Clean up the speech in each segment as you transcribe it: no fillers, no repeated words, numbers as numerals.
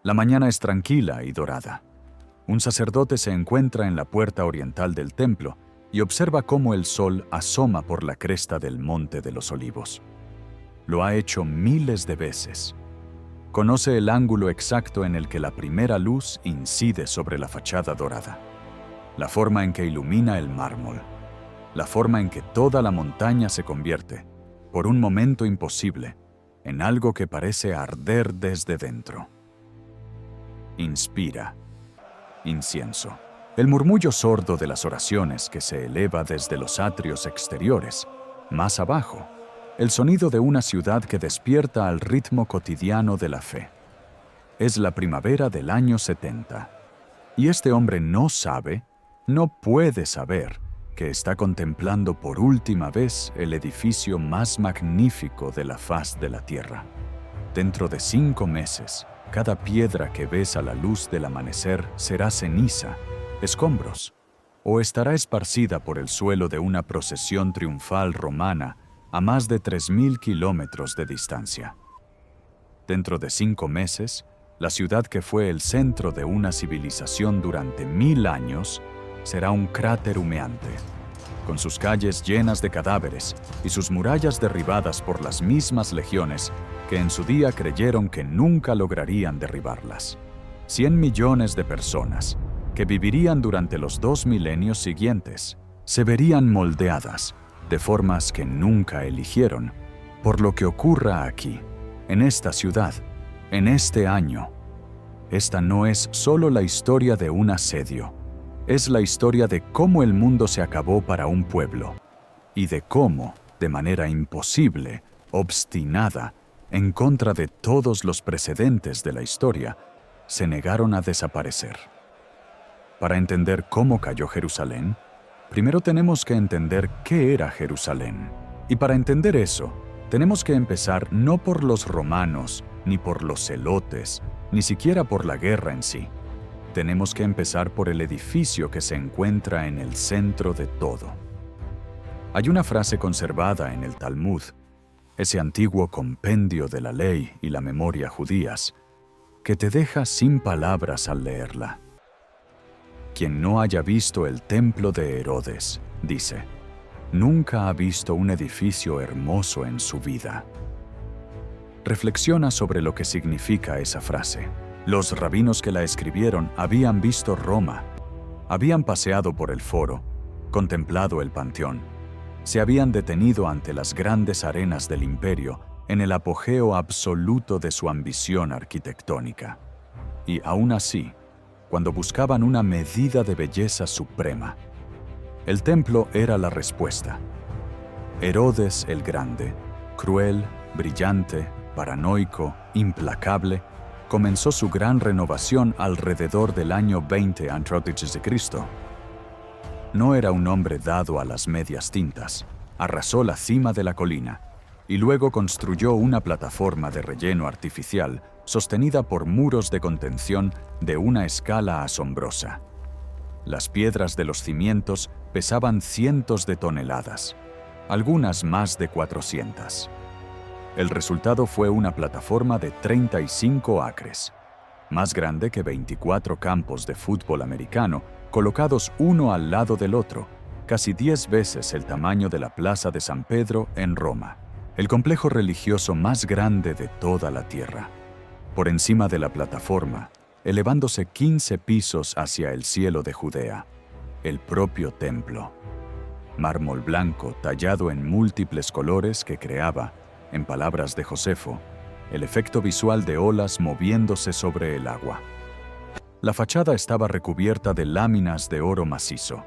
La mañana es tranquila y dorada. Un sacerdote se encuentra en la puerta oriental del templo y observa cómo el sol asoma por la cresta del Monte de los Olivos. Lo ha hecho miles de veces. Conoce el ángulo exacto en el que la primera luz incide sobre la fachada dorada, la forma en que ilumina el mármol, la forma en que toda la montaña se convierte, por un momento imposible, en algo que parece arder desde dentro. Inspira. Incienso. El murmullo sordo de las oraciones que se eleva desde los atrios exteriores. Más abajo, el sonido de una ciudad que despierta al ritmo cotidiano de la fe. Es la primavera del año 70. Y este hombre no sabe, no puede saber, que está contemplando por última vez el edificio más magnífico de la faz de la tierra. Dentro de 5 meses, cada piedra que ves a la luz del amanecer será ceniza, escombros, o estará esparcida por el suelo de una procesión triunfal romana a más de 3.000 kilómetros de distancia. Dentro de 5 meses, la ciudad que fue el centro de una civilización durante 1000 años será un cráter humeante, con sus calles llenas de cadáveres y sus murallas derribadas por las mismas legiones que en su día creyeron que nunca lograrían derribarlas. 100 millones de personas, que vivirían durante los 2 milenios siguientes, se verían moldeadas de formas que nunca eligieron, por lo que ocurra aquí, en esta ciudad, en este año. Esta no es solo la historia de un asedio, es la historia de cómo el mundo se acabó para un pueblo, y de cómo, de manera imposible, obstinada, en contra de todos los precedentes de la historia, se negaron a desaparecer. Para entender cómo cayó Jerusalén, primero tenemos que entender qué era Jerusalén. Y para entender eso, tenemos que empezar no por los romanos, ni por los celotes, ni siquiera por la guerra en sí. Tenemos que empezar por el edificio que se encuentra en el centro de todo. Hay una frase conservada en el Talmud, ese antiguo compendio de la ley y la memoria judías, que te deja sin palabras al leerla. Quien no haya visto el templo de Herodes, dice, nunca ha visto un edificio hermoso en su vida. Reflexiona sobre lo que significa esa frase. Los rabinos que la escribieron habían visto Roma, habían paseado por el foro, contemplado el panteón, se habían detenido ante las grandes arenas del imperio en el apogeo absoluto de su ambición arquitectónica. Y aún así, cuando buscaban una medida de belleza suprema, el templo era la respuesta. Herodes el Grande, cruel, brillante, paranoico, implacable, comenzó su gran renovación alrededor del año 20 a.C. No era un hombre dado a las medias tintas. Arrasó la cima de la colina y luego construyó una plataforma de relleno artificial sostenida por muros de contención de una escala asombrosa. Las piedras de los cimientos pesaban cientos de toneladas, algunas más de 400. El resultado fue una plataforma de 35 acres, más grande que 24 campos de fútbol americano, colocados uno al lado del otro, casi 10 veces el tamaño de la Plaza de San Pedro en Roma, el complejo religioso más grande de toda la tierra. Por encima de la plataforma, elevándose 15 pisos hacia el cielo de Judea, el propio templo. Mármol blanco tallado en múltiples colores que creaba, en palabras de Josefo, el efecto visual de olas moviéndose sobre el agua. La fachada estaba recubierta de láminas de oro macizo.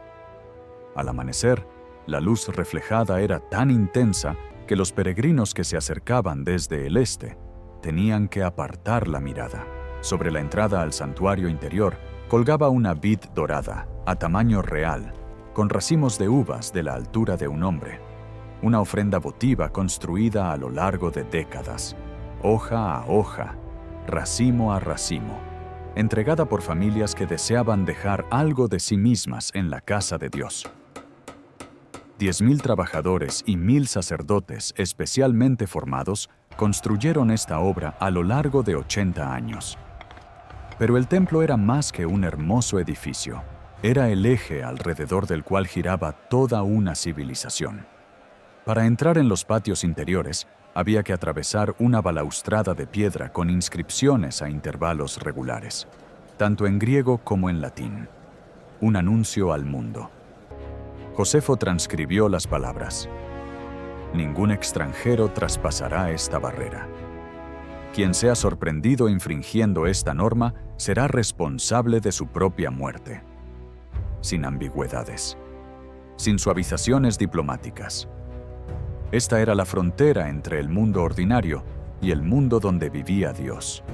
Al amanecer, la luz reflejada era tan intensa que los peregrinos que se acercaban desde el este tenían que apartar la mirada. Sobre la entrada al santuario interior colgaba una vid dorada, a tamaño real, con racimos de uvas de la altura de un hombre. Una ofrenda votiva construida a lo largo de décadas, hoja a hoja, racimo a racimo, entregada por familias que deseaban dejar algo de sí mismas en la casa de Dios. 10.000 trabajadores y 1.000 sacerdotes especialmente formados construyeron esta obra a lo largo de 80 años. Pero el templo era más que un hermoso edificio. Era el eje alrededor del cual giraba toda una civilización. Para entrar en los patios interiores, había que atravesar una balaustrada de piedra con inscripciones a intervalos regulares, tanto en griego como en latín. Un anuncio al mundo. Josefo transcribió las palabras: ningún extranjero traspasará esta barrera. Quien sea sorprendido infringiendo esta norma será responsable de su propia muerte. Sin ambigüedades, sin suavizaciones diplomáticas. Esta era la frontera entre el mundo ordinario y el mundo donde vivía Dios.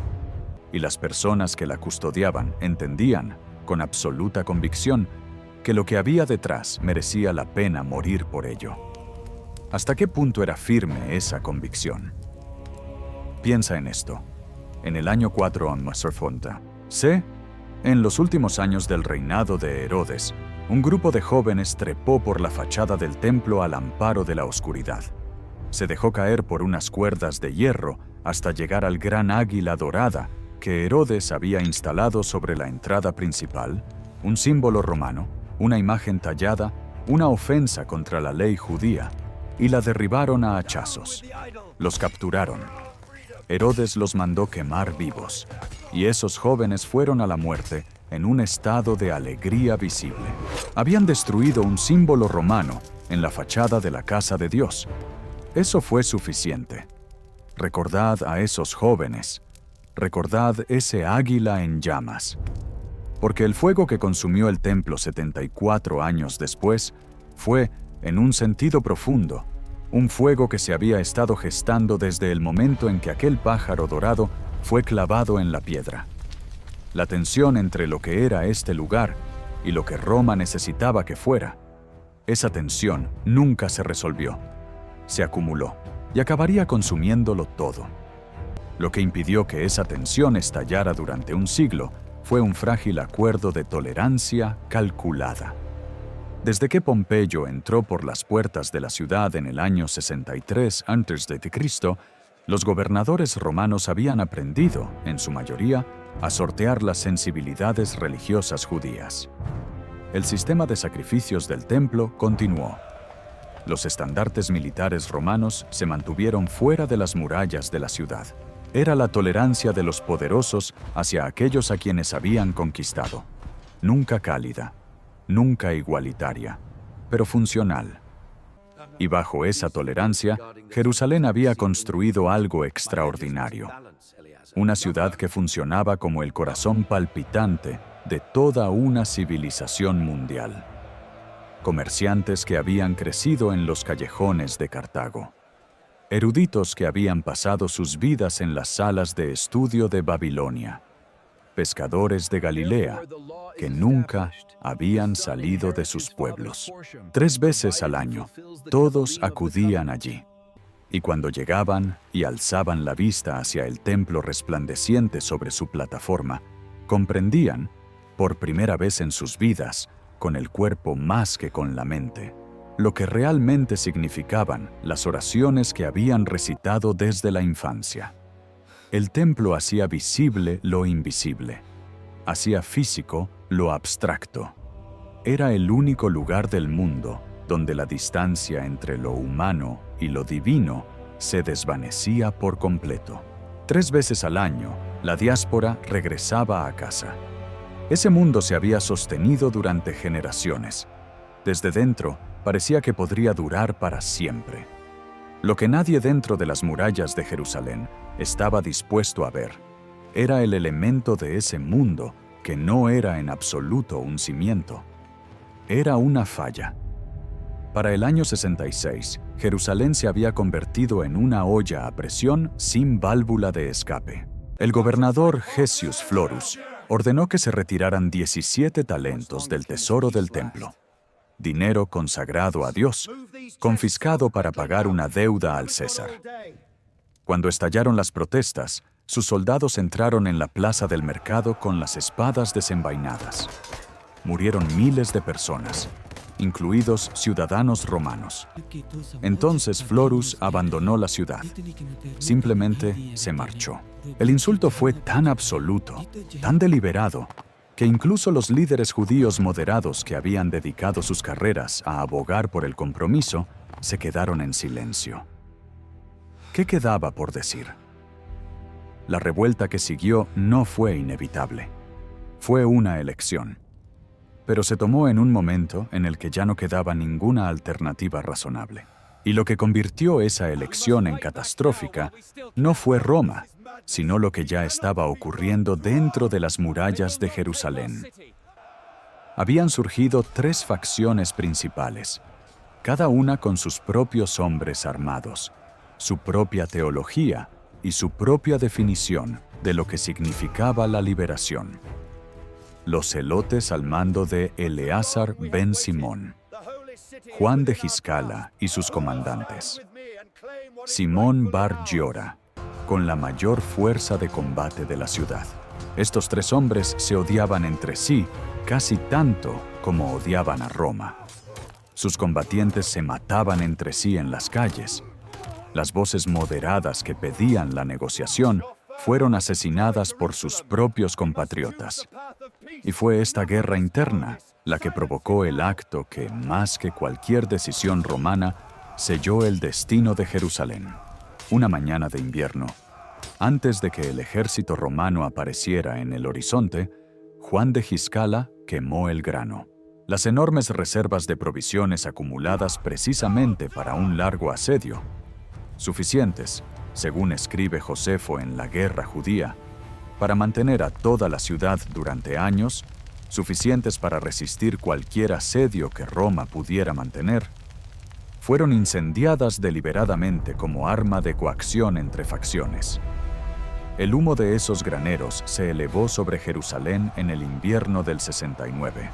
Y las personas que la custodiaban entendían, con absoluta convicción, que lo que había detrás merecía la pena morir por ello. ¿Hasta qué punto era firme esa convicción? Piensa en esto. En el año 4 a.C., en los últimos años del reinado de Herodes, un grupo de jóvenes trepó por la fachada del templo al amparo de la oscuridad. Se dejó caer por unas cuerdas de hierro hasta llegar al gran águila dorada que Herodes había instalado sobre la entrada principal, un símbolo romano, una imagen tallada, una ofensa contra la ley judía, y la derribaron a hachazos. Los capturaron. Herodes los mandó quemar vivos, y esos jóvenes fueron a la muerte en un estado de alegría visible. Habían destruido un símbolo romano en la fachada de la casa de Dios. Eso fue suficiente. Recordad a esos jóvenes. Recordad ese águila en llamas. Porque el fuego que consumió el templo 74 años después fue, en un sentido profundo, un fuego que se había estado gestando desde el momento en que aquel pájaro dorado fue clavado en la piedra. La tensión entre lo que era este lugar y lo que Roma necesitaba que fuera, esa tensión nunca se resolvió. Se acumuló y acabaría consumiéndolo todo. Lo que impidió que esa tensión estallara durante un siglo fue un frágil acuerdo de tolerancia calculada. Desde que Pompeyo entró por las puertas de la ciudad en el año 63 a.C., los gobernadores romanos habían aprendido, en su mayoría, a sortear las sensibilidades religiosas judías. El sistema de sacrificios del templo continuó. Los estandartes militares romanos se mantuvieron fuera de las murallas de la ciudad. Era la tolerancia de los poderosos hacia aquellos a quienes habían conquistado. Nunca cálida, nunca igualitaria, pero funcional. Y bajo esa tolerancia, Jerusalén había construido algo extraordinario. Una ciudad que funcionaba como el corazón palpitante de toda una civilización mundial. Comerciantes que habían crecido en los callejones de Cartago. Eruditos que habían pasado sus vidas en las salas de estudio de Babilonia. Pescadores de Galilea que nunca habían salido de sus pueblos. 3 veces al año, todos acudían allí. Y cuando llegaban y alzaban la vista hacia el templo resplandeciente sobre su plataforma, comprendían, por primera vez en sus vidas, con el cuerpo más que con la mente, lo que realmente significaban las oraciones que habían recitado desde la infancia. El templo hacía visible lo invisible, hacía físico lo abstracto. Era el único lugar del mundo donde la distancia entre lo humano y lo divino se desvanecía por completo. 3 veces al año, la diáspora regresaba a casa. Ese mundo se había sostenido durante generaciones. Desde dentro, parecía que podría durar para siempre. Lo que nadie dentro de las murallas de Jerusalén estaba dispuesto a ver era el elemento de ese mundo que no era en absoluto un cimiento. Era una falla. Para el año 66, Jerusalén se había convertido en una olla a presión sin válvula de escape. El gobernador Gessius Florus ordenó que se retiraran 17 talentos del tesoro del templo, dinero consagrado a Dios, confiscado para pagar una deuda al César. Cuando estallaron las protestas, sus soldados entraron en la plaza del mercado con las espadas desenvainadas. Murieron miles de personas, incluidos ciudadanos romanos. Entonces Florus abandonó la ciudad. Simplemente se marchó. El insulto fue tan absoluto, tan deliberado, que incluso los líderes judíos moderados que habían dedicado sus carreras a abogar por el compromiso se quedaron en silencio. ¿Qué quedaba por decir? La revuelta que siguió no fue inevitable. Fue una elección. Pero se tomó en un momento en el que ya no quedaba ninguna alternativa razonable. Y lo que convirtió esa elección en catastrófica no fue Roma, sino lo que ya estaba ocurriendo dentro de las murallas de Jerusalén. Habían surgido 3 facciones principales, cada una con sus propios hombres armados, su propia teología y su propia definición de lo que significaba la liberación. Los celotes al mando de Eleazar ben Simón, Juan de Giscala y sus comandantes, Simón bar Giora, con la mayor fuerza de combate de la ciudad. Estos 3 hombres se odiaban entre sí casi tanto como odiaban a Roma. Sus combatientes se mataban entre sí en las calles. Las voces moderadas que pedían la negociación fueron asesinadas por sus propios compatriotas. Y fue esta guerra interna la que provocó el acto que, más que cualquier decisión romana, selló el destino de Jerusalén. Una mañana de invierno, antes de que el ejército romano apareciera en el horizonte, Juan de Giscala quemó el grano. Las enormes reservas de provisiones acumuladas precisamente para un largo asedio, suficientes, según escribe Josefo en la Guerra Judía, para mantener a toda la ciudad durante años, suficientes para resistir cualquier asedio que Roma pudiera mantener, fueron incendiadas deliberadamente como arma de coacción entre facciones. El humo de esos graneros se elevó sobre Jerusalén en el invierno del 69.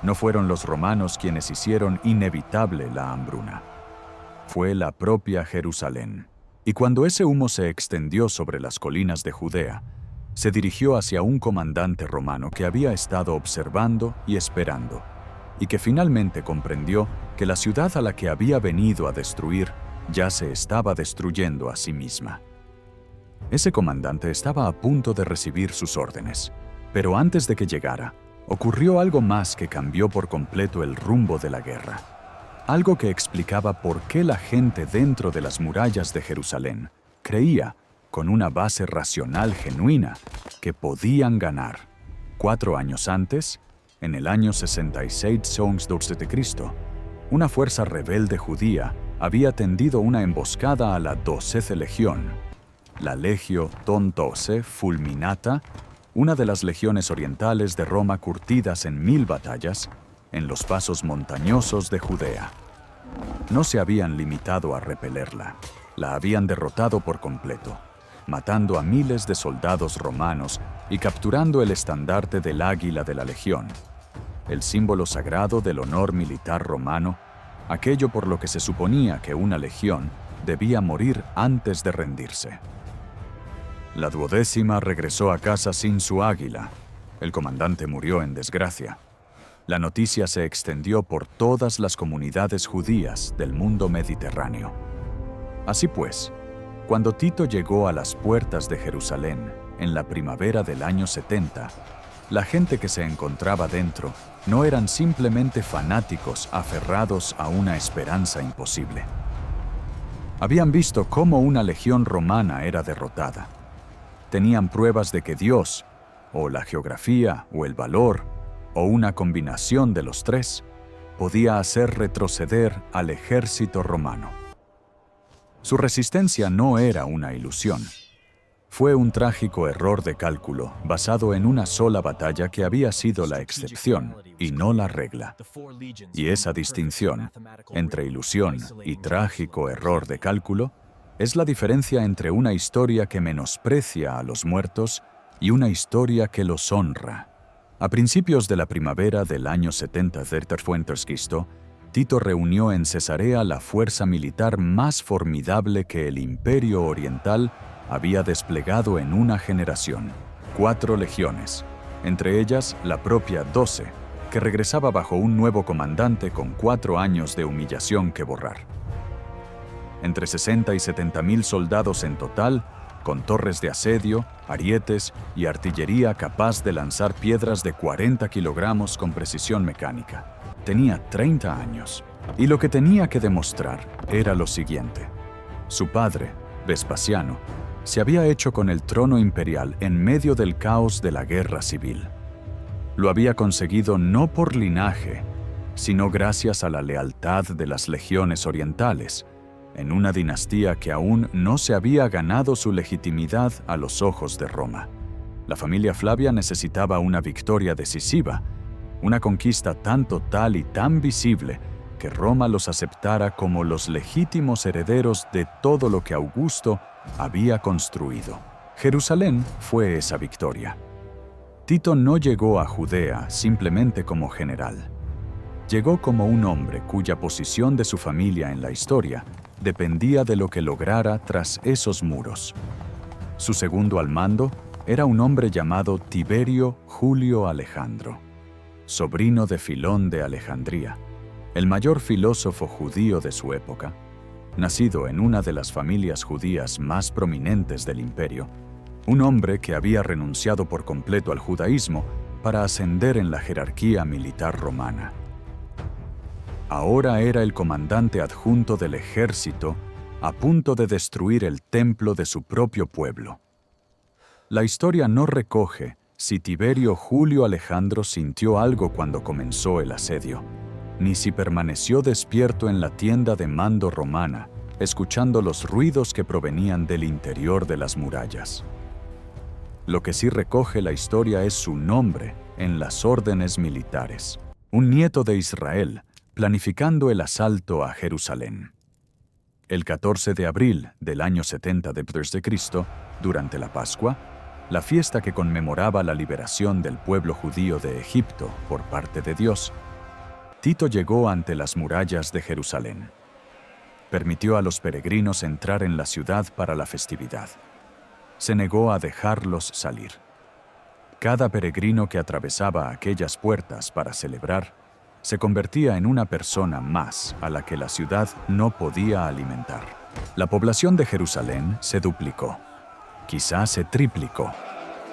No fueron los romanos quienes hicieron inevitable la hambruna. Fue la propia Jerusalén. Y cuando ese humo se extendió sobre las colinas de Judea, se dirigió hacia un comandante romano que había estado observando y esperando, y que finalmente comprendió que la ciudad a la que había venido a destruir ya se estaba destruyendo a sí misma. Ese comandante estaba a punto de recibir sus órdenes, pero antes de que llegara, ocurrió algo más que cambió por completo el rumbo de la guerra. Algo que explicaba por qué la gente dentro de las murallas de Jerusalén creía, con una base racional genuina, que podían ganar. 4 años antes, en el año 66 d.C., una fuerza rebelde judía había tendido una emboscada a la 12ª legión, la Legio Tontose Fulminata, una de las legiones orientales de Roma curtidas en 1000 batallas, en los pasos montañosos de Judea. No se habían limitado a repelerla, la habían derrotado por completo, matando a miles de soldados romanos y capturando el estandarte del águila de la legión, el símbolo sagrado del honor militar romano, aquello por lo que se suponía que una legión debía morir antes de rendirse. La 12ª regresó a casa sin su águila. El comandante murió en desgracia. La noticia se extendió por todas las comunidades judías del mundo mediterráneo. Así pues, cuando Tito llegó a las puertas de Jerusalén en la primavera del año 70, la gente que se encontraba dentro no eran simplemente fanáticos aferrados a una esperanza imposible. Habían visto cómo una legión romana era derrotada. Tenían pruebas de que Dios, o la geografía, o el valor, o una combinación de los 3, podía hacer retroceder al ejército romano. Su resistencia no era una ilusión. Fue un trágico error de cálculo basado en una sola batalla que había sido la excepción y no la regla. Y esa distinción entre ilusión y trágico error de cálculo es la diferencia entre una historia que menosprecia a los muertos y una historia que los honra. A principios de la primavera del año 70 d.C., Tito reunió en Cesarea la fuerza militar más formidable que el Imperio Oriental había desplegado en una generación: 4 legiones, entre ellas la propia 12, que regresaba bajo un nuevo comandante con 4 años de humillación que borrar. Entre 60 y 70 mil soldados en total, con torres de asedio, arietes y artillería capaz de lanzar piedras de 40 kilogramos con precisión mecánica. Tenía 30 años, y lo que tenía que demostrar era lo siguiente. Su padre, Vespasiano, se había hecho con el trono imperial en medio del caos de la guerra civil. Lo había conseguido no por linaje, sino gracias a la lealtad de las legiones orientales, en una dinastía que aún no se había ganado su legitimidad a los ojos de Roma. La familia Flavia necesitaba una victoria decisiva, una conquista tan total y tan visible que Roma los aceptara como los legítimos herederos de todo lo que Augusto había construido. Jerusalén fue esa victoria. Tito no llegó a Judea simplemente como general. Llegó como un hombre cuya posición de su familia en la historia dependía de lo que lograra tras esos muros. Su segundo al mando era un hombre llamado Tiberio Julio Alejandro, sobrino de Filón de Alejandría, el mayor filósofo judío de su época. Nacido en una de las familias judías más prominentes del imperio, un hombre que había renunciado por completo al judaísmo para ascender en la jerarquía militar romana. Ahora era el comandante adjunto del ejército a punto de destruir el templo de su propio pueblo. La historia no recoge si Tiberio Julio Alejandro sintió algo cuando comenzó el asedio, ni si permaneció despierto en la tienda de mando romana, escuchando los ruidos que provenían del interior de las murallas. Lo que sí recoge la historia es su nombre en las órdenes militares, un nieto de Israel, planificando el asalto a Jerusalén. El 14 de abril del año 70 d.C., durante la Pascua, la fiesta que conmemoraba la liberación del pueblo judío de Egipto por parte de Dios, Tito llegó ante las murallas de Jerusalén. Permitió a los peregrinos entrar en la ciudad para la festividad. Se negó a dejarlos salir. Cada peregrino que atravesaba aquellas puertas para celebrar se convertía en una persona más a la que la ciudad no podía alimentar. La población de Jerusalén se duplicó, quizás se triplicó,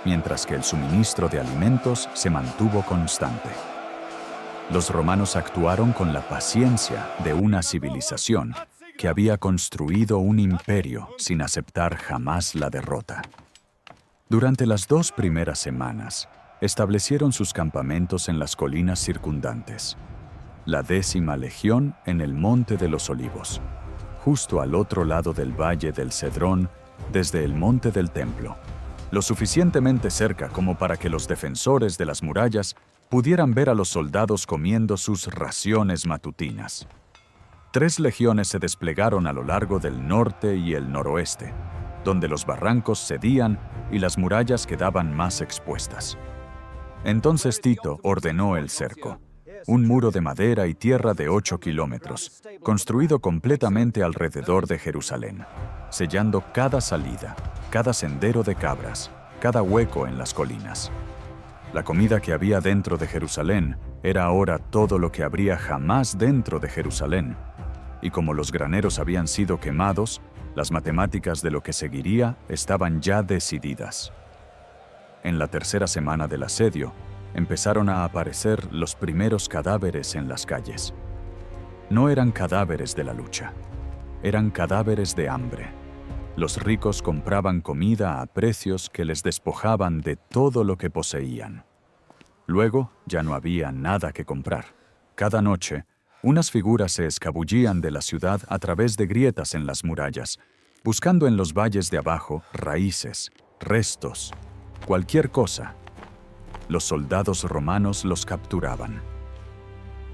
mientras que el suministro de alimentos se mantuvo constante. Los romanos actuaron con la paciencia de una civilización que había construido un imperio sin aceptar jamás la derrota. Durante las 2 primeras semanas, establecieron sus campamentos en las colinas circundantes. La 10ª legión en el Monte de los Olivos, justo al otro lado del Valle del Cedrón, desde el Monte del Templo, lo suficientemente cerca como para que los defensores de las murallas pudieran ver a los soldados comiendo sus raciones matutinas. 3 legiones se desplegaron a lo largo del norte y el noroeste, donde los barrancos cedían y las murallas quedaban más expuestas. Entonces Tito ordenó el cerco, un muro de madera y tierra de 8 kilómetros, construido completamente alrededor de Jerusalén, sellando cada salida, cada sendero de cabras, cada hueco en las colinas. La comida que había dentro de Jerusalén era ahora todo lo que habría jamás dentro de Jerusalén, y como los graneros habían sido quemados, las matemáticas de lo que seguiría estaban ya decididas. En la 3ª semana del asedio, empezaron a aparecer los primeros cadáveres en las calles. No eran cadáveres de la lucha, eran cadáveres de hambre. Los ricos compraban comida a precios que les despojaban de todo lo que poseían. Luego ya no había nada que comprar. Cada noche, unas figuras se escabullían de la ciudad a través de grietas en las murallas, buscando en los valles de abajo raíces, restos, cualquier cosa. Los soldados romanos los capturaban.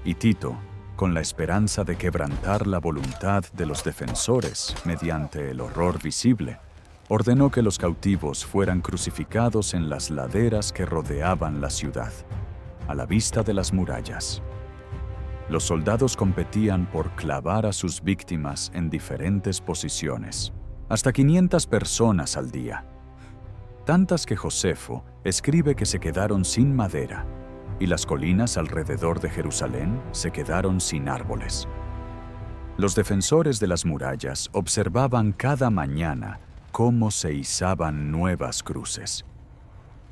Y Tito, con la esperanza de quebrantar la voluntad de los defensores mediante el horror visible, ordenó que los cautivos fueran crucificados en las laderas que rodeaban la ciudad, a la vista de las murallas. Los soldados competían por clavar a sus víctimas en diferentes posiciones, hasta 500 personas al día. Tantas que Josefo escribe que se quedaron sin madera, y las colinas alrededor de Jerusalén se quedaron sin árboles. Los defensores de las murallas observaban cada mañana cómo se izaban nuevas cruces.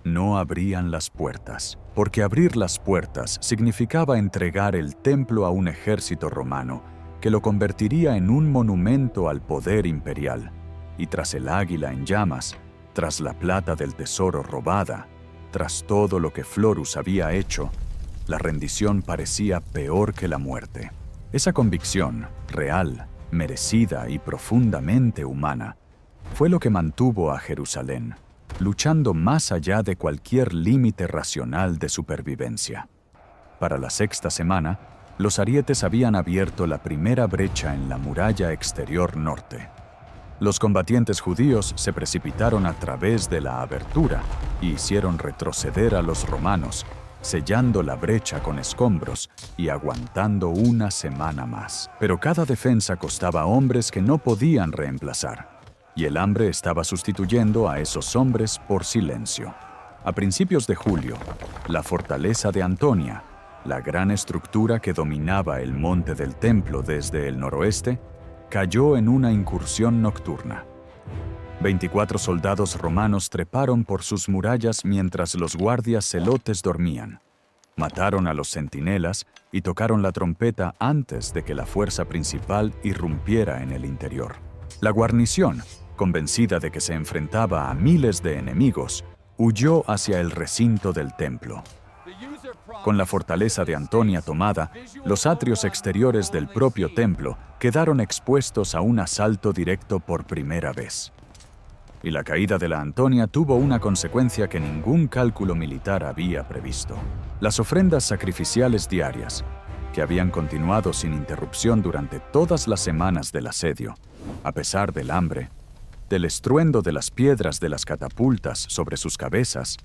No abrían las puertas, porque abrir las puertas significaba entregar el templo a un ejército romano que lo convertiría en un monumento al poder imperial. Y tras el águila en llamas, tras la plata del tesoro robada, tras todo lo que Florus había hecho, la rendición parecía peor que la muerte. Esa convicción, real, merecida y profundamente humana, fue lo que mantuvo a Jerusalén, luchando más allá de cualquier límite racional de supervivencia. Para la sexta semana, los arietes habían abierto la primera brecha en la muralla exterior norte. Los combatientes judíos se precipitaron a través de la abertura y hicieron retroceder a los romanos, sellando la brecha con escombros y aguantando una semana más. Pero cada defensa costaba hombres que no podían reemplazar, y el hambre estaba sustituyendo a esos hombres por silencio. A principios de julio, la fortaleza de Antonia, la gran estructura que dominaba el monte del templo desde el noroeste, cayó en una incursión nocturna. 24 soldados romanos treparon por sus murallas mientras los guardias celotes dormían. Mataron a los centinelas y tocaron la trompeta antes de que la fuerza principal irrumpiera en el interior. La guarnición, convencida de que se enfrentaba a miles de enemigos, huyó hacia el recinto del templo. Con la fortaleza de Antonia tomada, los atrios exteriores del propio templo quedaron expuestos a un asalto directo por primera vez. Y la caída de la Antonia tuvo una consecuencia que ningún cálculo militar había previsto. Las ofrendas sacrificiales diarias, que habían continuado sin interrupción durante todas las semanas del asedio, a pesar del hambre, del estruendo de las piedras de las catapultas sobre sus cabezas,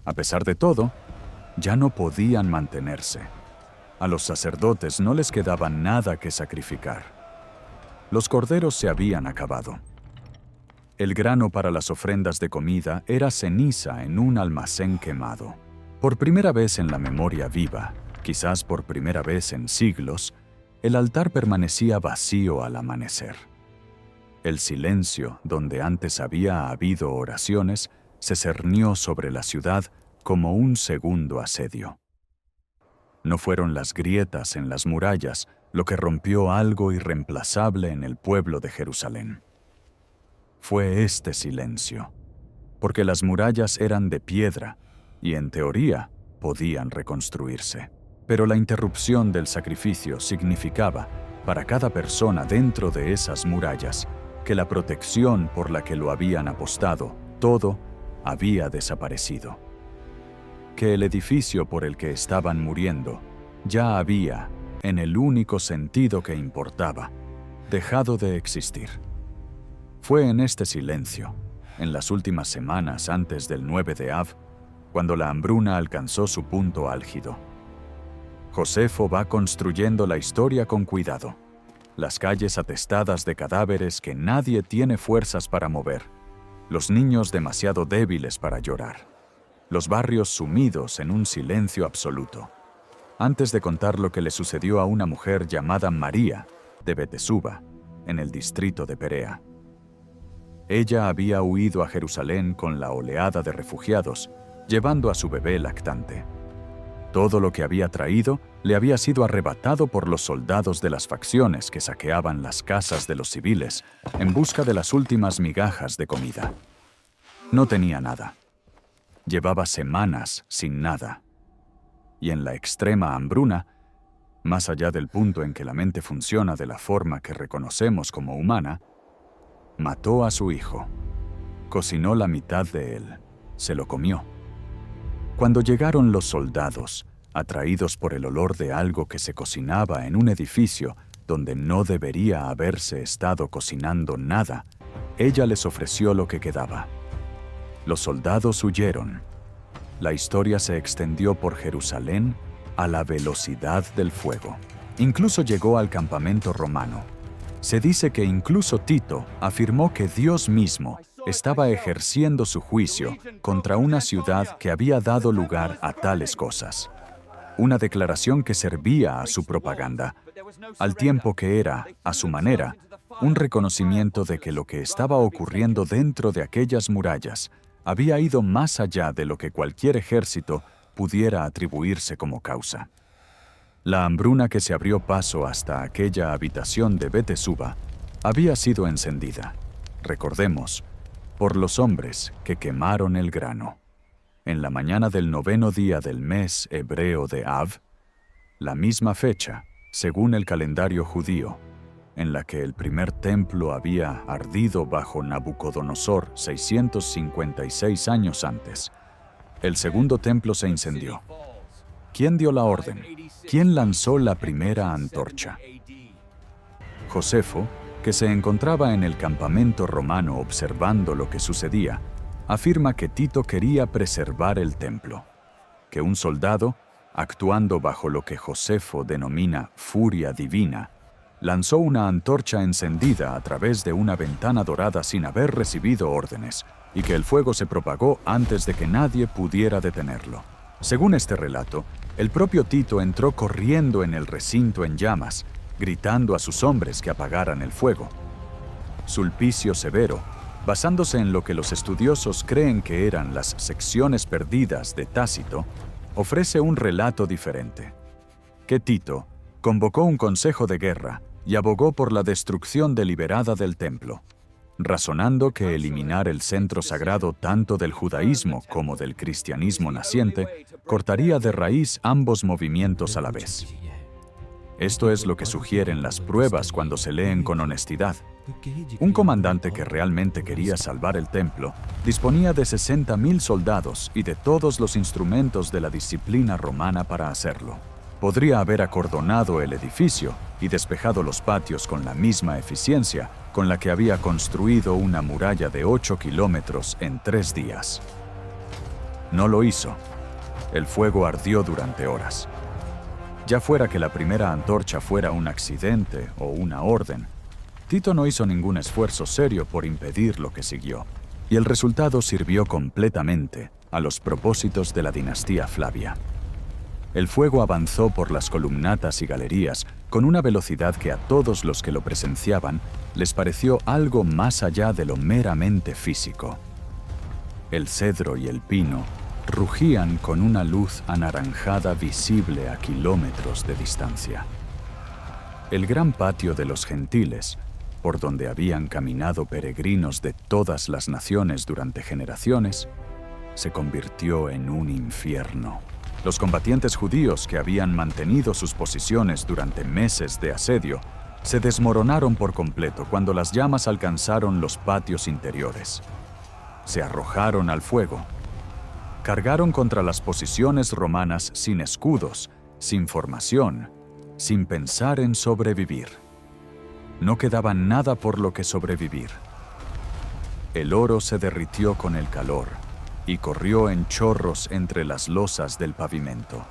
a pesar de todo, ya no podían mantenerse. A los sacerdotes no les quedaba nada que sacrificar. Los corderos se habían acabado. El grano para las ofrendas de comida era ceniza en un almacén quemado. Por primera vez en la memoria viva, quizás por primera vez en siglos, el altar permanecía vacío al amanecer. El silencio, donde antes había habido oraciones, se cernió sobre la ciudad como un segundo asedio. No fueron las grietas en las murallas lo que rompió algo irreemplazable en el pueblo de Jerusalén. Fue este silencio, porque las murallas eran de piedra y en teoría podían reconstruirse. Pero la interrupción del sacrificio significaba, para cada persona dentro de esas murallas, que la protección por la que lo habían apostado, todo, había desaparecido. Que el edificio por el que estaban muriendo ya había, en el único sentido que importaba, dejado de existir. Fue en este silencio, en las últimas semanas antes del 9 de Av, cuando la hambruna alcanzó su punto álgido. Josefo va construyendo la historia con cuidado. Las calles atestadas de cadáveres que nadie tiene fuerzas para mover. Los niños demasiado débiles para llorar. Los barrios sumidos en un silencio absoluto. Antes de contar lo que le sucedió a una mujer llamada María, de Betesuba, en el distrito de Perea. Ella había huido a Jerusalén con la oleada de refugiados, llevando a su bebé lactante. Todo lo que había traído le había sido arrebatado por los soldados de las facciones que saqueaban las casas de los civiles en busca de las últimas migajas de comida. No tenía nada. Llevaba semanas sin nada. Y en la extrema hambruna, más allá del punto en que la mente funciona de la forma que reconocemos como humana, mató a su hijo. Cocinó la mitad de él. Se lo comió. Cuando llegaron los soldados, atraídos por el olor de algo que se cocinaba en un edificio donde no debería haberse estado cocinando nada, ella les ofreció lo que quedaba. Los soldados huyeron. La historia se extendió por Jerusalén a la velocidad del fuego. Incluso llegó al campamento romano. Se dice que incluso Tito afirmó que Dios mismo estaba ejerciendo su juicio contra una ciudad que había dado lugar a tales cosas. una declaración que servía a su propaganda, al tiempo que era, a su manera, un reconocimiento de que lo que estaba ocurriendo dentro de aquellas murallas había ido más allá de lo que cualquier ejército pudiera atribuirse como causa. La hambruna que se abrió paso hasta aquella habitación de Betesuba había sido encendida, recordemos, por los hombres que quemaron el grano. En la mañana del 9º día del mes hebreo de Av, la misma fecha, según el calendario judío, en la que el primer templo había ardido bajo Nabucodonosor 656 años antes, el segundo templo se incendió. ¿Quién dio la orden? ¿Quién lanzó la primera antorcha? Josefo, que se encontraba en el campamento romano observando lo que sucedía, afirma que Tito quería preservar el templo, que un soldado, actuando bajo lo que Josefo denomina furia divina, lanzó una antorcha encendida a través de una ventana dorada sin haber recibido órdenes, y que el fuego se propagó antes de que nadie pudiera detenerlo. Según este relato, el propio Tito entró corriendo en el recinto en llamas, gritando a sus hombres que apagaran el fuego. Sulpicio Severo, basándose en lo que los estudiosos creen que eran las secciones perdidas de Tácito, ofrece un relato diferente. Que Tito convocó un consejo de guerra y abogó por la destrucción deliberada del templo, razonando que eliminar el centro sagrado tanto del judaísmo como del cristianismo naciente cortaría de raíz ambos movimientos a la vez. Esto es lo que sugieren las pruebas cuando se leen con honestidad. Un comandante que realmente quería salvar el templo disponía de 60.000 soldados y de todos los instrumentos de la disciplina romana para hacerlo. Podría haber acordonado el edificio y despejado los patios con la misma eficiencia con la que había construido una muralla de 8 kilómetros en 3 días. No lo hizo. El fuego ardió durante horas. Ya fuera que la primera antorcha fuera un accidente o una orden, Tito no hizo ningún esfuerzo serio por impedir lo que siguió, y el resultado sirvió completamente a los propósitos de la dinastía Flavia. El fuego avanzó por las columnatas y galerías con una velocidad que a todos los que lo presenciaban les pareció algo más allá de lo meramente físico. El cedro y el pino rugían con una luz anaranjada visible a kilómetros de distancia. El gran patio de los gentiles, por donde habían caminado peregrinos de todas las naciones durante generaciones, se convirtió en un infierno. Los combatientes judíos que habían mantenido sus posiciones durante meses de asedio se desmoronaron por completo cuando las llamas alcanzaron los patios interiores. Se arrojaron al fuego. Cargaron contra las posiciones romanas sin escudos, sin formación, sin pensar en sobrevivir. No quedaba nada por lo que sobrevivir. El oro se derritió con el calor y corrió en chorros entre las losas del pavimento,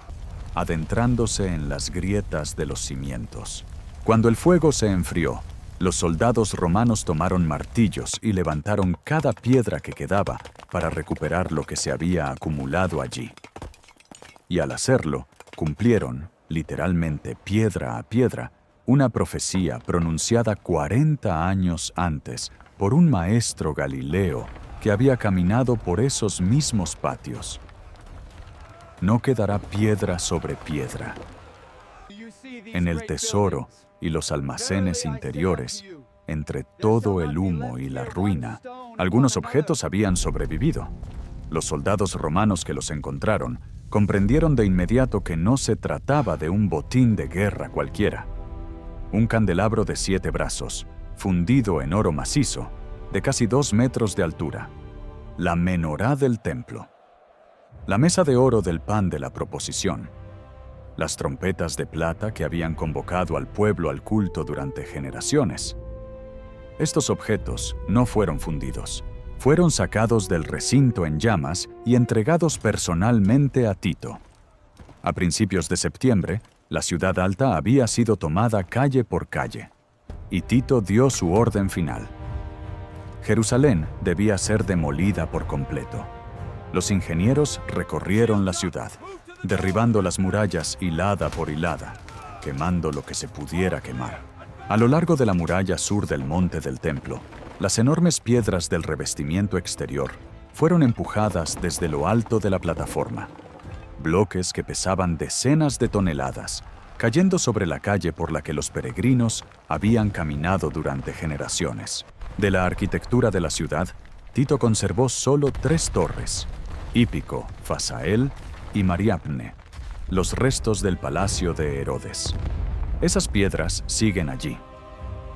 adentrándose en las grietas de los cimientos. Cuando el fuego se enfrió, los soldados romanos tomaron martillos y levantaron cada piedra que quedaba para recuperar lo que se había acumulado allí. Y al hacerlo, cumplieron, literalmente piedra a piedra, una profecía pronunciada 40 años antes por un maestro galileo que había caminado por esos mismos patios. No quedará piedra sobre piedra. En el tesoro y los almacenes interiores, entre todo el humo y la ruina, algunos objetos habían sobrevivido. Los soldados romanos que los encontraron comprendieron de inmediato que no se trataba de un botín de guerra cualquiera. Un candelabro de 7 brazos, fundido en oro macizo, de casi 2 metros de altura, la menorá del templo, la mesa de oro del pan de la proposición, las trompetas de plata que habían convocado al pueblo al culto durante generaciones. Estos objetos no fueron fundidos, fueron sacados del recinto en llamas y entregados personalmente a Tito. A principios de septiembre, la ciudad alta había sido tomada calle por calle, y Tito dio su orden final. Jerusalén debía ser demolida por completo. Los ingenieros recorrieron la ciudad. derribando las murallas hilada por hilada, quemando lo que se pudiera quemar. A lo largo de la muralla sur del monte del templo, las enormes piedras del revestimiento exterior fueron empujadas desde lo alto de la plataforma. Bloques que pesaban decenas de toneladas, cayendo sobre la calle por la que los peregrinos habían caminado durante generaciones. De la arquitectura de la ciudad, Tito conservó solo 3 torres: Hípico, Fasael y Mariamne, los restos del palacio de Herodes. Esas piedras siguen allí.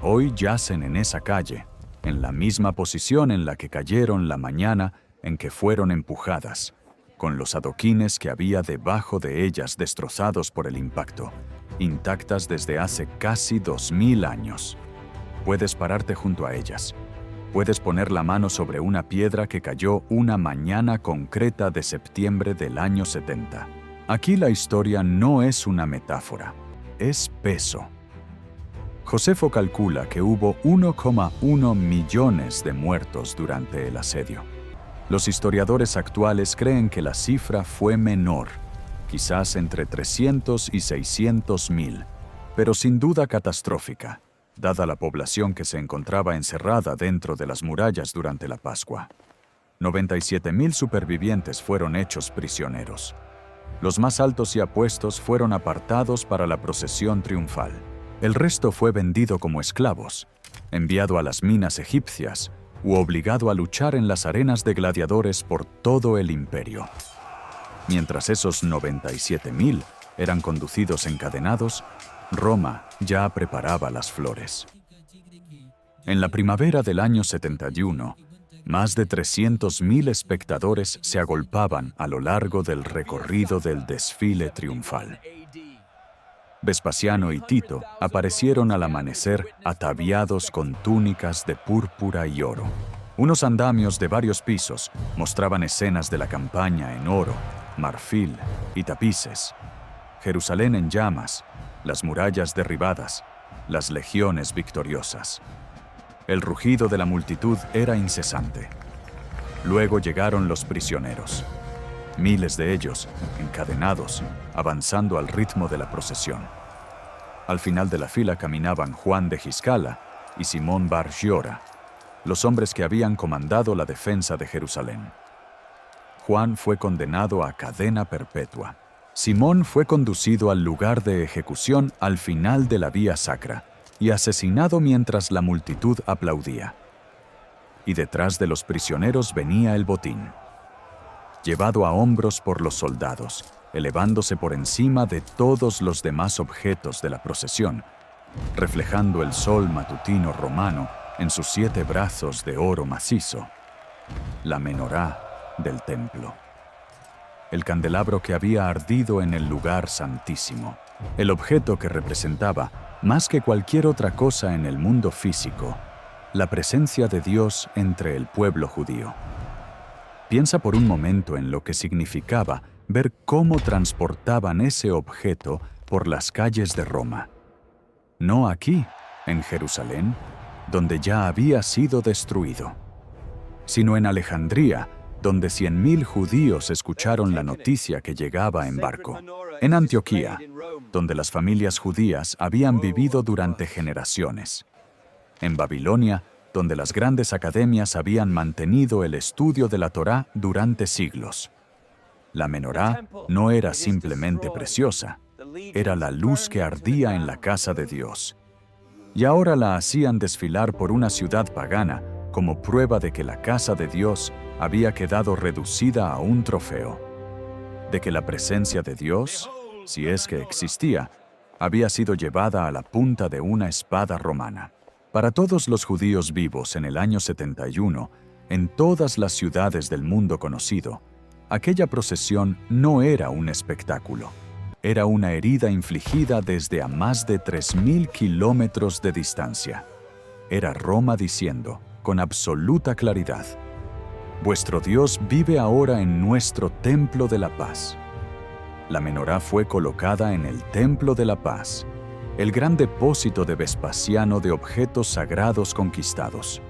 Hoy yacen en esa calle, en la misma posición en la que cayeron la mañana en que fueron empujadas, con los adoquines que había debajo de ellas destrozados por el impacto, intactas desde hace casi 2000 años. Puedes pararte junto a ellas. Puedes poner la mano sobre una piedra que cayó una mañana concreta de septiembre del año 70. Aquí la historia no es una metáfora, es peso. Josefo calcula que hubo 1,1 millones de muertos durante el asedio. Los historiadores actuales creen que la cifra fue menor, quizás entre 300 y 600 mil, pero sin duda catastrófica, dada la población que se encontraba encerrada dentro de las murallas durante la Pascua. 97.000 supervivientes fueron hechos prisioneros. Los más altos y apuestos fueron apartados para la procesión triunfal. El resto fue vendido como esclavos, enviado a las minas egipcias u obligado a luchar en las arenas de gladiadores por todo el imperio. Mientras esos 97.000 eran conducidos encadenados, Roma ya preparaba las flores. En la primavera del año 71, más de 300.000 espectadores se agolpaban a lo largo del recorrido del desfile triunfal. Vespasiano y Tito aparecieron al amanecer ataviados con túnicas de púrpura y oro. Unos andamios de varios pisos mostraban escenas de la campaña en oro, marfil y tapices. Jerusalén en llamas, las murallas derribadas, las legiones victoriosas. El rugido de la multitud era incesante. Luego llegaron los prisioneros. Miles de ellos, encadenados, avanzando al ritmo de la procesión. Al final de la fila caminaban Juan de Giscala y Simón Bar Giora, los hombres que habían comandado la defensa de Jerusalén. Juan fue condenado a cadena perpetua. Simón fue conducido al lugar de ejecución al final de la vía sacra y asesinado mientras la multitud aplaudía. Y detrás de los prisioneros venía el botín, llevado a hombros por los soldados, elevándose por encima de todos los demás objetos de la procesión, reflejando el sol matutino romano en sus 7 brazos de oro macizo, la menorá del templo. El candelabro que había ardido en el lugar santísimo, el objeto que representaba, más que cualquier otra cosa en el mundo físico, la presencia de Dios entre el pueblo judío. Piensa por un momento en lo que significaba ver cómo transportaban ese objeto por las calles de Roma. No aquí, en Jerusalén, donde ya había sido destruido, sino en Alejandría, donde 100.000 judíos escucharon la noticia que llegaba en barco. En Antioquía, donde las familias judías habían vivido durante generaciones. En Babilonia, donde las grandes academias habían mantenido el estudio de la Torá durante siglos. La menorá no era simplemente preciosa, era la luz que ardía en la casa de Dios. Y ahora la hacían desfilar por una ciudad pagana como prueba de que la casa de Dios había quedado reducida a un trofeo, de que la presencia de Dios, si es que existía, había sido llevada a la punta de una espada romana. Para todos los judíos vivos en el año 71, en todas las ciudades del mundo conocido, aquella procesión no era un espectáculo. Era una herida infligida desde a más de 3.000 kilómetros de distancia. Era Roma diciendo, con absoluta claridad: vuestro Dios vive ahora en nuestro templo de la paz. La menorá fue colocada en el templo de la paz, el gran depósito de Vespasiano de objetos sagrados conquistados,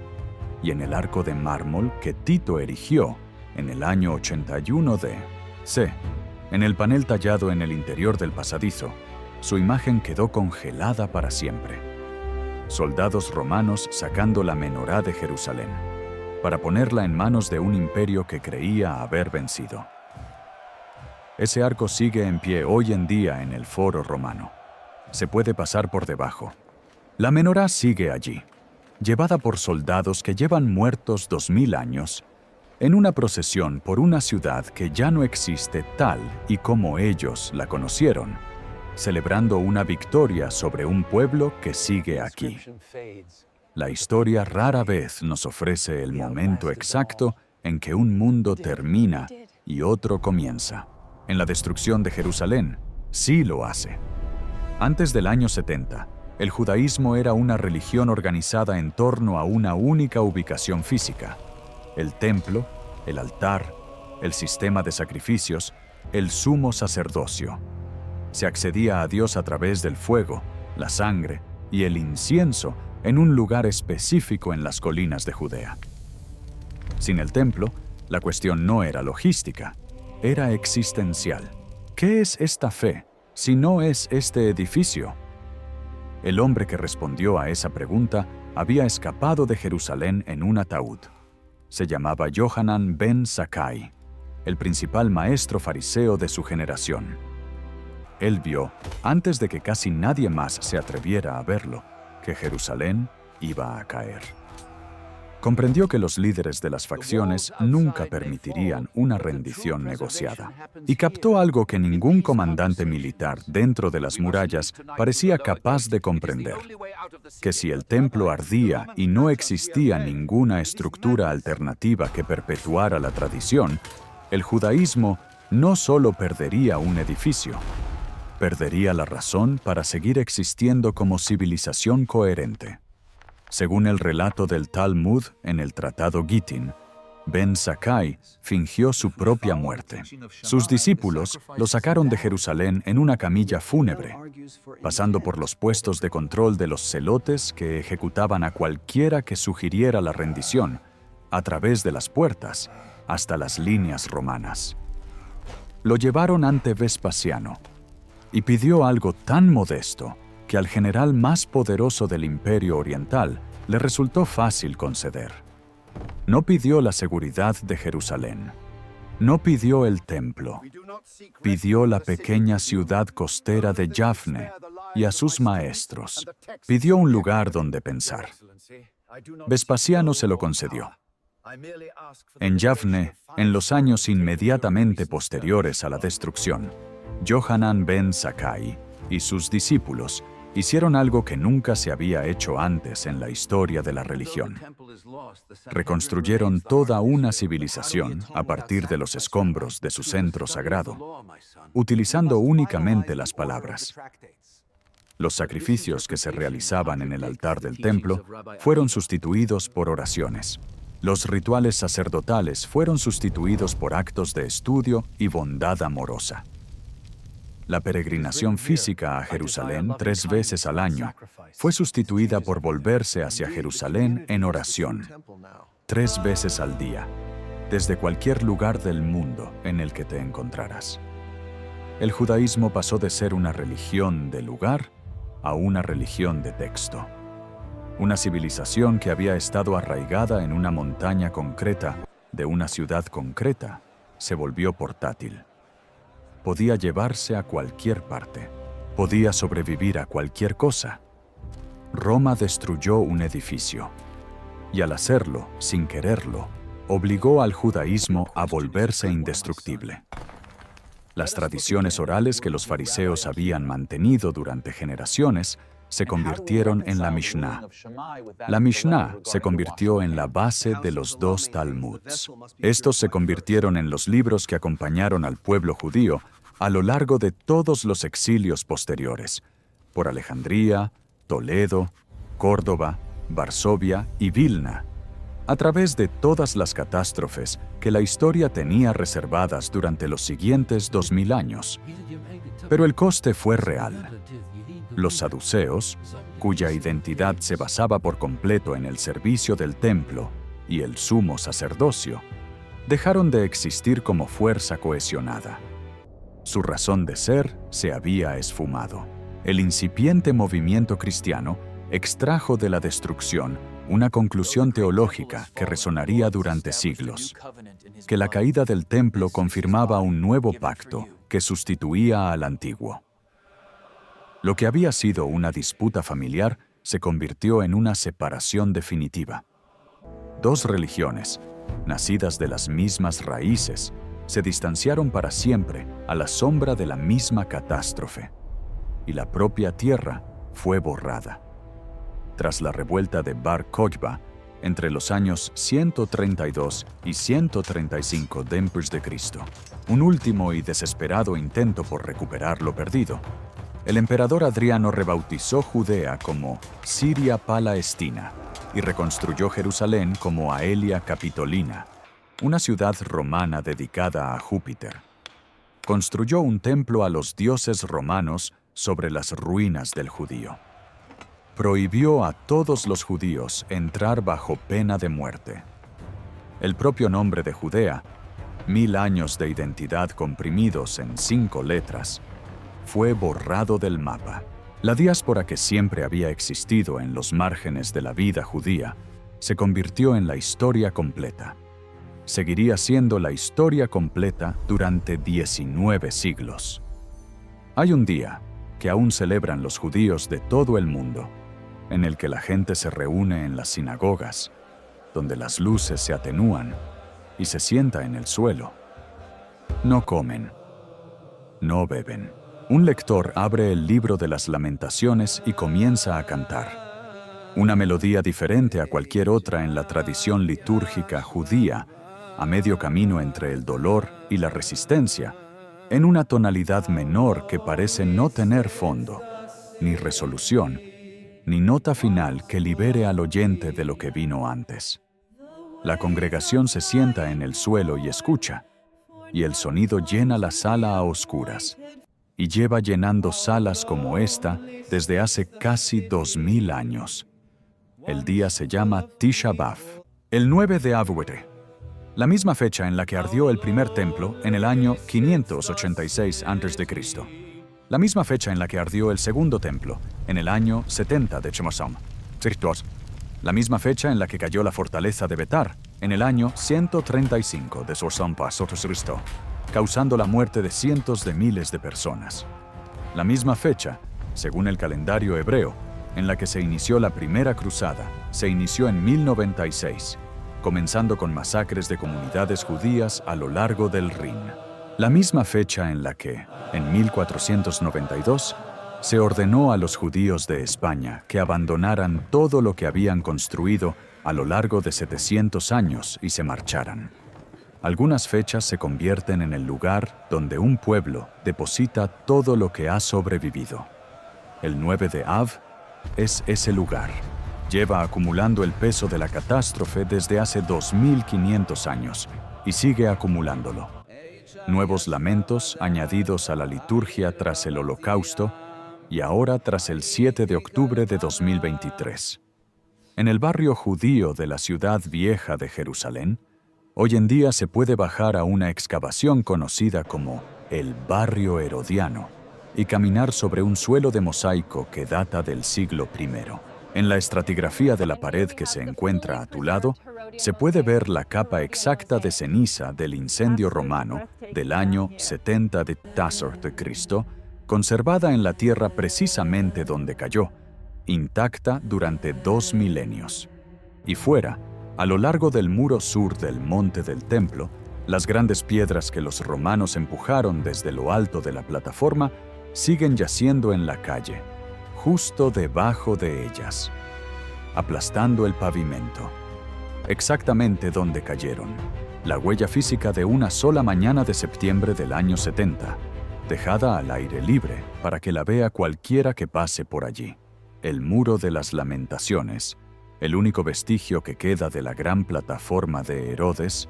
y en el arco de mármol que Tito erigió en el año 81 d.C., En el panel tallado en el interior del pasadizo, su imagen quedó congelada para siempre. Soldados romanos sacando la menorá de Jerusalén, para ponerla en manos de un imperio que creía haber vencido. Ese arco sigue en pie hoy en día en el Foro Romano. Se puede pasar por debajo. La menorá sigue allí, llevada por soldados que llevan muertos 2000 años, en una procesión por una ciudad que ya no existe tal y como ellos la conocieron, celebrando una victoria sobre un pueblo que sigue aquí. La historia rara vez nos ofrece el momento exacto en que un mundo termina y otro comienza. En la destrucción de Jerusalén, sí lo hace. Antes del año 70, el judaísmo era una religión organizada en torno a una única ubicación física: el templo, el altar, el sistema de sacrificios, el sumo sacerdocio. Se accedía a Dios a través del fuego, la sangre y el incienso en un lugar específico en las colinas de Judea. Sin el templo, la cuestión no era logística, era existencial. ¿Qué es esta fe si no es este edificio? El hombre que respondió a esa pregunta había escapado de Jerusalén en un ataúd. Se llamaba Yohanan ben Zakkai, el principal maestro fariseo de su generación. Él vio, antes de que casi nadie más se atreviera a verlo, que Jerusalén iba a caer. Comprendió que los líderes de las facciones nunca permitirían una rendición negociada, y captó algo que ningún comandante militar dentro de las murallas parecía capaz de comprender: que si el templo ardía y no existía ninguna estructura alternativa que perpetuara la tradición, el judaísmo no solo perdería un edificio, perdería la razón para seguir existiendo como civilización coherente. Según el relato del Talmud en el Tratado Gittin, Ben Zakkai fingió su propia muerte. Sus discípulos lo sacaron de Jerusalén en una camilla fúnebre, pasando por los puestos de control de los celotes que ejecutaban a cualquiera que sugiriera la rendición, a través de las puertas, hasta las líneas romanas. Lo llevaron ante Vespasiano y pidió algo tan modesto que al general más poderoso del Imperio Oriental le resultó fácil conceder. No pidió la seguridad de Jerusalén, no pidió el templo, pidió la pequeña ciudad costera de Yafne y a sus maestros. Pidió un lugar donde pensar. Vespasiano se lo concedió. En Yafne, en los años inmediatamente posteriores a la destrucción, Yohanan ben Zakkai y sus discípulos hicieron algo que nunca se había hecho antes en la historia de la religión. Reconstruyeron toda una civilización a partir de los escombros de su centro sagrado, utilizando únicamente las palabras. Los sacrificios que se realizaban en el altar del templo fueron sustituidos por oraciones. Los rituales sacerdotales fueron sustituidos por actos de estudio y bondad amorosa. La peregrinación física a Jerusalén 3 veces al año fue sustituida por volverse hacia Jerusalén en oración, 3 veces al día, desde cualquier lugar del mundo en el que te encontraras. El judaísmo pasó de ser una religión de lugar a una religión de texto. Una civilización que había estado arraigada en una montaña concreta de una ciudad concreta se volvió portátil. Podía llevarse a cualquier parte. Podía sobrevivir a cualquier cosa. Roma destruyó un edificio. Y al hacerlo, sin quererlo, obligó al judaísmo a volverse indestructible. Las tradiciones orales que los fariseos habían mantenido durante generaciones se convirtieron en la Mishnah. La Mishnah se convirtió en la base de los 2 Talmuds. Estos se convirtieron en los libros que acompañaron al pueblo judío a lo largo de todos los exilios posteriores, por Alejandría, Toledo, Córdoba, Varsovia y Vilna, a través de todas las catástrofes que la historia tenía reservadas durante los siguientes 2000 años. Pero el coste fue real. Los saduceos, cuya identidad se basaba por completo en el servicio del templo y el sumo sacerdocio, dejaron de existir como fuerza cohesionada. Su razón de ser se había esfumado. El incipiente movimiento cristiano extrajo de la destrucción una conclusión teológica que resonaría durante siglos, que la caída del templo confirmaba un nuevo pacto que sustituía al antiguo. Lo que había sido una disputa familiar se convirtió en una separación definitiva. Dos religiones, nacidas de las mismas raíces, se distanciaron para siempre a la sombra de la misma catástrofe, y la propia tierra fue borrada. Tras la revuelta de Bar Kokhba, entre los años 132 y 135 d.C., un último y desesperado intento por recuperar lo perdido, el emperador Adriano rebautizó Judea como Siria Palestina y reconstruyó Jerusalén como Aelia Capitolina, una ciudad romana dedicada a Júpiter. Construyó un templo a los dioses romanos sobre las ruinas del judío. Prohibió a todos los judíos entrar bajo pena de muerte. El propio nombre de Judea, 1000 años de identidad comprimidos en 5 letras, fue borrado del mapa. La diáspora que siempre había existido en los márgenes de la vida judía se convirtió en la historia completa. Seguiría siendo la historia completa durante 19 siglos. Hay un día que aún celebran los judíos de todo el mundo, en el que la gente se reúne en las sinagogas, donde las luces se atenúan y se sienta en el suelo. No comen, no beben. Un lector abre el libro de las Lamentaciones y comienza a cantar. Una melodía diferente a cualquier otra en la tradición litúrgica judía, a medio camino entre el dolor y la resistencia, en una tonalidad menor que parece no tener fondo, ni resolución, ni nota final que libere al oyente de lo que vino antes. La congregación se sienta en el suelo y escucha, y el sonido llena la sala a oscuras, y lleva llenando salas como esta desde hace casi 2000 años. El día se llama Tisha B'Av, el 9 de Avuere, la misma fecha en la que ardió el primer templo en el año 586 a.C., la misma fecha en la que ardió el segundo templo en el año 70 de Chemosam, la misma fecha en la que cayó la fortaleza de Betar en el año 135 de Sorsampa Sotocristo, causando la muerte de cientos de miles de personas. La misma fecha, según el calendario hebreo, en la que se inició la primera cruzada, se inició en 1096, comenzando con masacres de comunidades judías a lo largo del Rin. La misma fecha en la que, en 1492, se ordenó a los judíos de España que abandonaran todo lo que habían construido a lo largo de 700 años y se marcharan. Algunas fechas se convierten en el lugar donde un pueblo deposita todo lo que ha sobrevivido. El 9 de Av es ese lugar. Lleva acumulando el peso de la catástrofe desde hace 2500 años y sigue acumulándolo. Nuevos lamentos añadidos a la liturgia tras el Holocausto y ahora tras el 7 de octubre de 2023. En el barrio judío de la ciudad vieja de Jerusalén, hoy en día se puede bajar a una excavación conocida como el Barrio Herodiano y caminar sobre un suelo de mosaico que data del siglo I. En la estratigrafía de la pared que se encuentra a tu lado, se puede ver la capa exacta de ceniza del incendio romano del año 70 de Tásor de Cristo, conservada en la tierra precisamente donde cayó, intacta durante 2 milenios. Y fuera, a lo largo del muro sur del monte del templo, las grandes piedras que los romanos empujaron desde lo alto de la plataforma siguen yaciendo en la calle, justo debajo de ellas, aplastando el pavimento. Exactamente donde cayeron, la huella física de una sola mañana de septiembre del año 70, dejada al aire libre para que la vea cualquiera que pase por allí. El Muro de las Lamentaciones, el único vestigio que queda de la gran plataforma de Herodes,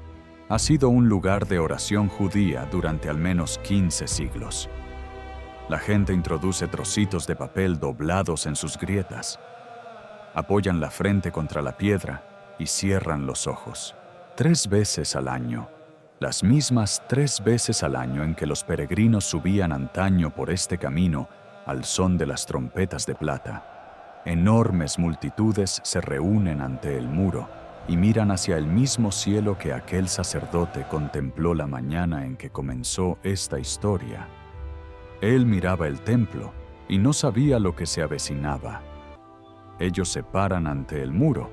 ha sido un lugar de oración judía durante al menos 15 siglos. La gente introduce trocitos de papel doblados en sus grietas, apoyan la frente contra la piedra y cierran los ojos. 3 veces al año, las mismas 3 veces al año en que los peregrinos subían antaño por este camino al son de las trompetas de plata. Enormes multitudes se reúnen ante el muro y miran hacia el mismo cielo que aquel sacerdote contempló la mañana en que comenzó esta historia. Él miraba el templo y no sabía lo que se avecinaba. Ellos se paran ante el muro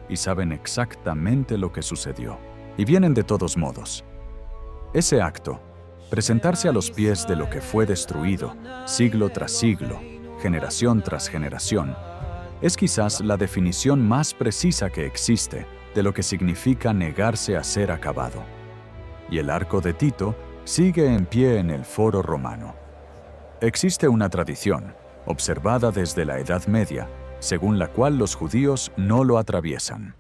y saben exactamente lo que sucedió, y vienen de todos modos. Ese acto, presentarse a los pies de lo que fue destruido, siglo tras siglo, generación tras generación, es quizás la definición más precisa que existe de lo que significa negarse a ser acabado. Y el arco de Tito sigue en pie en el Foro Romano. Existe una tradición, observada desde la Edad Media, según la cual los judíos no lo atraviesan.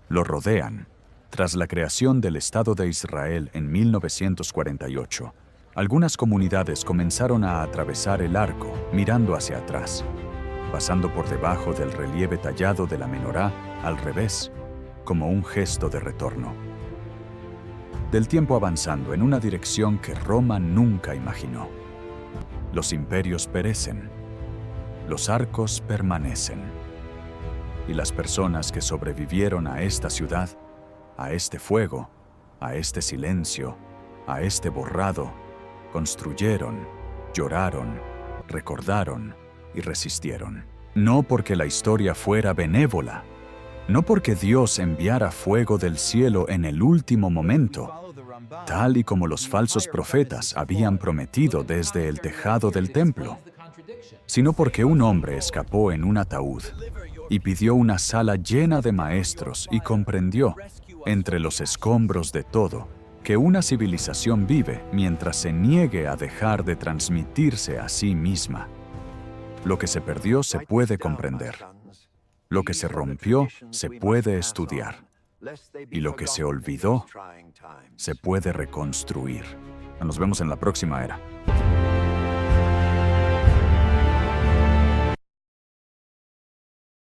Lo rodean. Tras la creación del Estado de Israel en 1948, algunas comunidades comenzaron a atravesar el arco mirando hacia atrás, pasando por debajo del relieve tallado de la menorá al revés, como un gesto de retorno. Del tiempo avanzando en una dirección que Roma nunca imaginó. Los imperios perecen, los arcos permanecen, y las personas que sobrevivieron a esta ciudad, a este fuego, a este silencio, a este borrado, construyeron, lloraron, recordaron y resistieron. No porque la historia fuera benévola, no porque Dios enviara fuego del cielo en el último momento, tal y como los falsos profetas habían prometido desde el tejado del templo, sino porque un hombre escapó en un ataúd y pidió una sala llena de maestros y comprendió, entre los escombros de todo, que una civilización vive mientras se niegue a dejar de transmitirse a sí misma. Lo que se perdió se puede comprender. Lo que se rompió se puede estudiar. Y lo que se olvidó se puede reconstruir. Nos vemos en la próxima era.